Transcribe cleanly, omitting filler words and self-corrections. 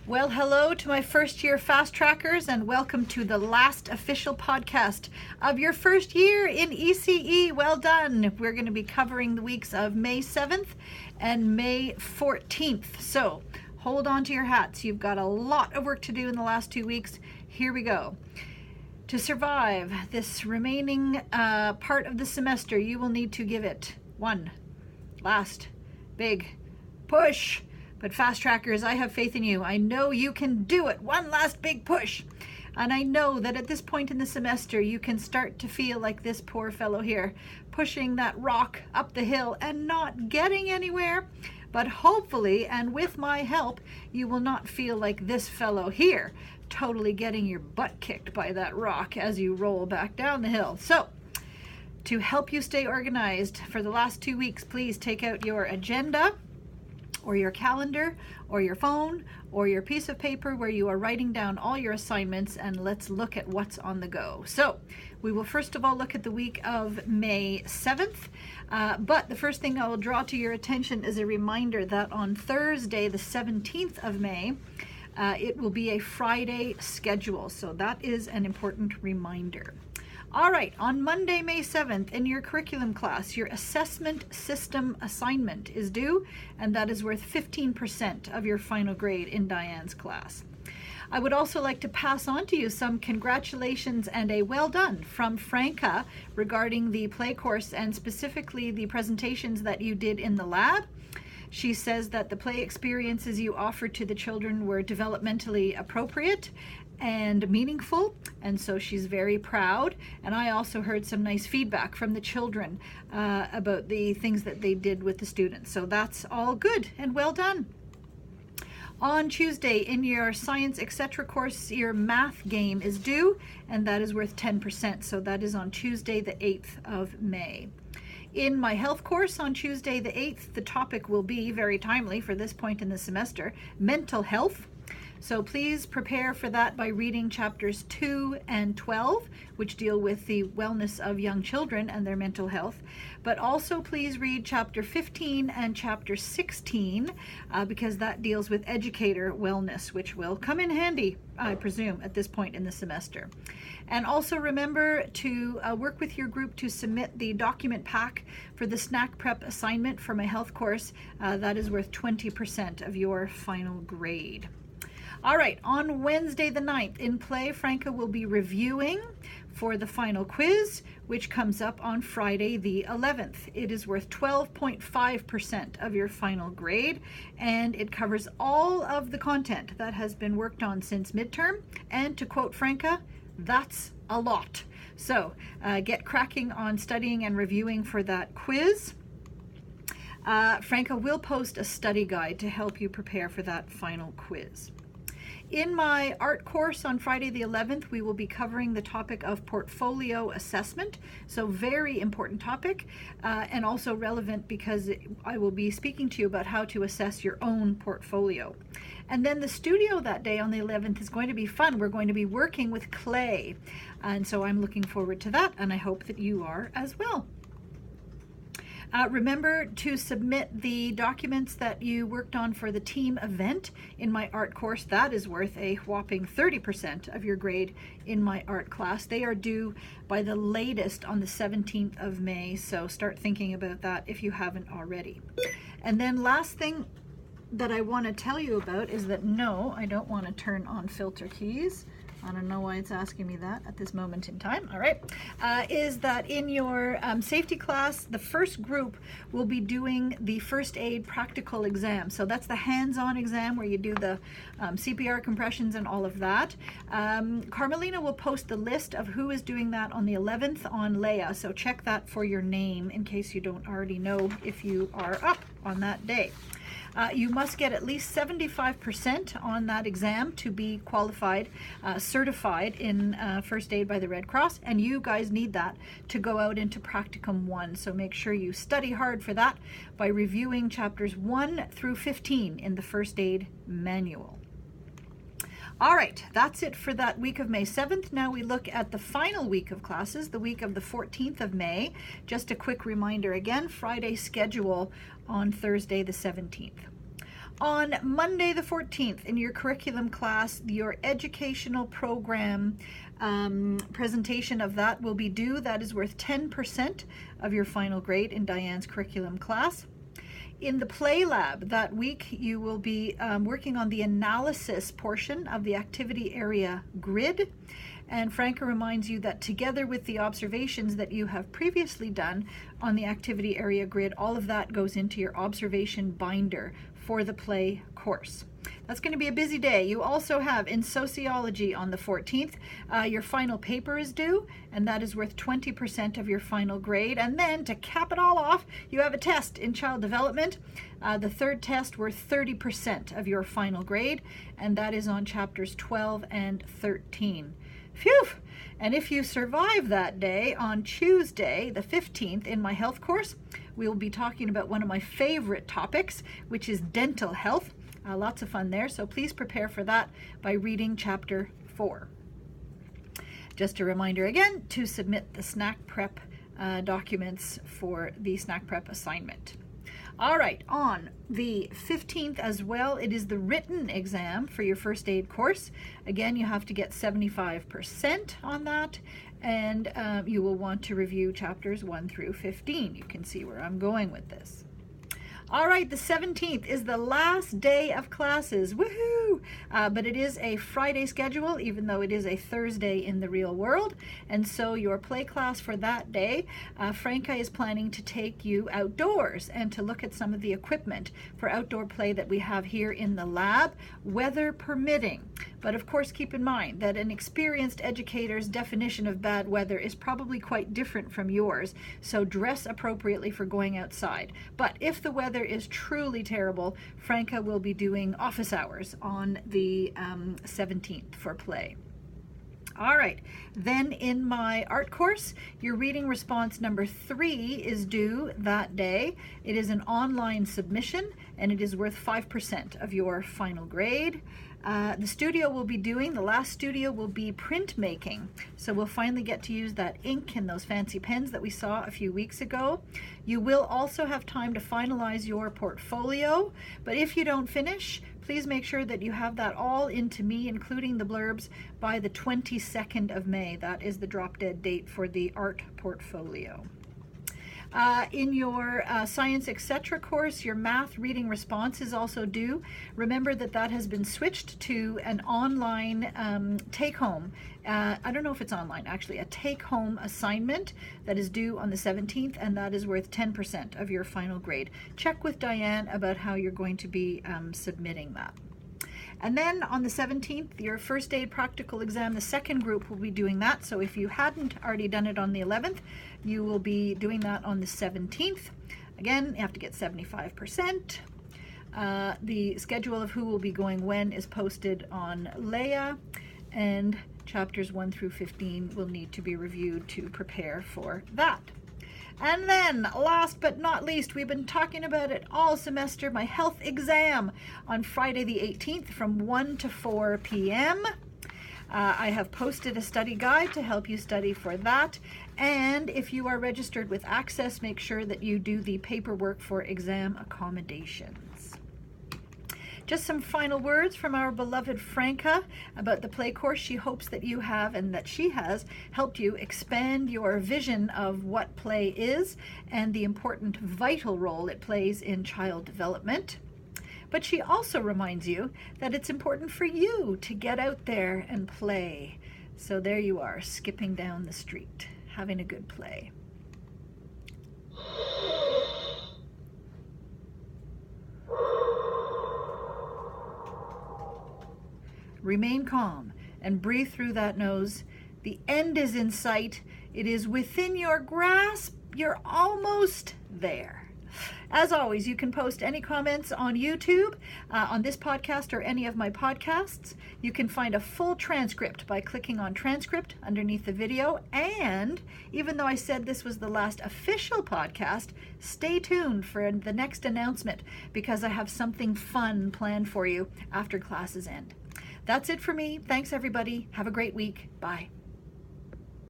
Well, hello to my first year fast trackers and welcome to the last official podcast of your first year in ECE. Well done. We're going to be covering the weeks of May 7th and May 14th. So hold on to your hats. You've got a lot of work to do in the last 2 weeks. Here we go. To survive this remaining part of the semester, you will need to give it one last big push. But fast trackers, I have faith in you. I know you can do it. One last big push. And I know that at this point in the semester, you can start to feel like this poor fellow here, pushing that rock up the hill and not getting anywhere. But hopefully, and with my help, you will not feel like this fellow here, totally getting your butt kicked by that rock as you roll back down the hill. So, to help you stay organized for the last 2 weeks, please take out your agenda, or your calendar, or your phone, or your piece of paper where you are writing down all your assignments, and let's look at what's on the go. So we will first of all look at the week of May 7th, but the first thing I will draw to your attention is a reminder that on Thursday, the 17th of May, it will be a Friday schedule, so that is an important reminder. All right, on Monday, May 7th, in your curriculum class, your assessment system assignment is due, and that is worth 15% of your final grade in Diane's class. I would also like to pass on to you some congratulations and a well done from Franca regarding the play course and specifically the presentations that you did in the lab. She says that the play experiences you offered to the children were developmentally appropriate and meaningful, and so she's very proud. And I also heard some nice feedback from the children about the things that they did with the students. So that's all good and well done. On Tuesday, in your Science Etc. course, your math game is due, and that is worth 10%. So that is on Tuesday, the 8th of May. In my health course on Tuesday, the 8th, the topic will be, very timely for this point in the semester, mental health. So please prepare for that by reading chapters 2 and 12, which deal with the wellness of young children and their mental health. But also please read chapter 15 and chapter 16, because that deals with educator wellness, which will come in handy, I presume, at this point in the semester. And also remember to work with your group to submit the document pack for the snack prep assignment for my health course. That is worth 20% of your final grade. All right, on Wednesday the 9th, in play, Franca will be reviewing for the final quiz, which comes up on Friday the 11th. It is worth 12.5% of your final grade, and it covers all of the content that has been worked on since midterm. And to quote Franca, that's a lot. So get cracking on studying and reviewing for that quiz. Franca will post a study guide to help you prepare for that final quiz. In my art course on Friday the 11th, we will be covering the topic of portfolio assessment. So very important topic and also relevant because I will be speaking to you about how to assess your own portfolio. And then the studio that day on the 11th is going to be fun. We're going to be working with clay. And so I'm looking forward to that, and I hope that you are as well. Remember to submit the documents that you worked on for the team event in my art course. That is worth a whopping 30% of your grade in my art class. They are due by the latest on the 17th of May, so start thinking about that if you haven't already. And then last thing that I want to tell you about is that no, I don't want to turn on filter keys. I don't know why it's asking me that at this moment in time. All right, is that in your safety class, the first group will be doing the first aid practical exam. So that's the hands-on exam where you do the CPR compressions and all of that. Carmelina will post the list of who is doing that on the 11th on Leia. So check that for your name in case you don't already know if you are up on that day. You must get at least 75% on that exam to be qualified, certified in first aid by the Red Cross, and you guys need that to go out into Practicum 1. So make sure you study hard for that by reviewing chapters 1 through 15 in the first aid manual. All right, that's it for that week of May 7th. Now we look at the final week of classes, the week of the 14th of May. Just a quick reminder again, Friday schedule on Thursday the 17th. On Monday the 14th in your curriculum class, your educational program presentation of that will be due. That is worth 10% of your final grade in Diane's curriculum class. In the Play Lab that week, you will be working on the analysis portion of the activity area grid. And Franca reminds you that together with the observations that you have previously done on the activity area grid, all of that goes into your observation binder for the Play course. That's going to be a busy day. You also have in sociology on the 14th, your final paper is due, and that is worth 20% of your final grade. And then to cap it all off, you have a test in child development. The third test worth 30% of your final grade, and that is on chapters 12 and 13. Phew! And if you survive that day, on Tuesday, the 15th, in my health course, we will be talking about one of my favorite topics, which is dental health. Lots of fun there, so please prepare for that by reading chapter 4. Just a reminder again to submit the snack prep documents for the snack prep assignment. All right, on the 15th as well, it is the written exam for your first aid course. Again, you have to get 75% on that, and you will want to review chapters 1 through 15. You can see where I'm going with this. All right, the 17th is the last day of classes. Woohoo! But it is a Friday schedule, even though it is a Thursday in the real world. And so your play class for that day, Franca is planning to take you outdoors and to look at some of the equipment for outdoor play that we have here in the lab, weather permitting. But of course, keep in mind that an experienced educator's definition of bad weather is probably quite different from yours, so dress appropriately for going outside. But if the weather is truly terrible, Franca will be doing office hours on the 17th for play. All right, then in my art course, your reading response number 3 is due that day. It is an online submission, and it is worth 5% of your final grade. The studio will be doing, the last studio will be printmaking. So we'll finally get to use that ink and those fancy pens that we saw a few weeks ago. You will also have time to finalize your portfolio, but if you don't finish, please make sure that you have that all into me, including the blurbs, by the 22nd of May. That is the drop dead date for the art portfolio. In your Science Etc. course, your math reading response is also due. Remember that that has been switched to an online take-home. I don't know if it's online, actually, a take-home assignment that is due on the 17th, and that is worth 10% of your final grade. Check with Diane about how you're going to be submitting that. And then on the 17th, your first aid practical exam, the second group will be doing that. So if you hadn't already done it on the 11th, you will be doing that on the 17th. Again, you have to get 75%. The schedule of who will be going when is posted on Leia, and chapters 1 through 15 will need to be reviewed to prepare for that. And then, last but not least, we've been talking about it all semester, my health exam on Friday the 18th from 1 to 4 p.m. I have posted a study guide to help you study for that. And if you are registered with Access, make sure that you do the paperwork for exam accommodations. Just some final words from our beloved Franca about the play course. She hopes that you have, and that she has, helped you expand your vision of what play is and the important, vital role it plays in child development. But she also reminds you that it's important for you to get out there and play. So there you are, skipping down the street, having a good play. Remain calm and breathe through that nose. The end is in sight. It is within your grasp. You're almost there. As always, you can post any comments on YouTube, on this podcast or any of my podcasts. You can find a full transcript by clicking on transcript underneath the video. And even though I said this was the last official podcast, stay tuned for the next announcement, because I have something fun planned for you after classes end. That's it for me. Thanks, everybody. Have a great week. Bye.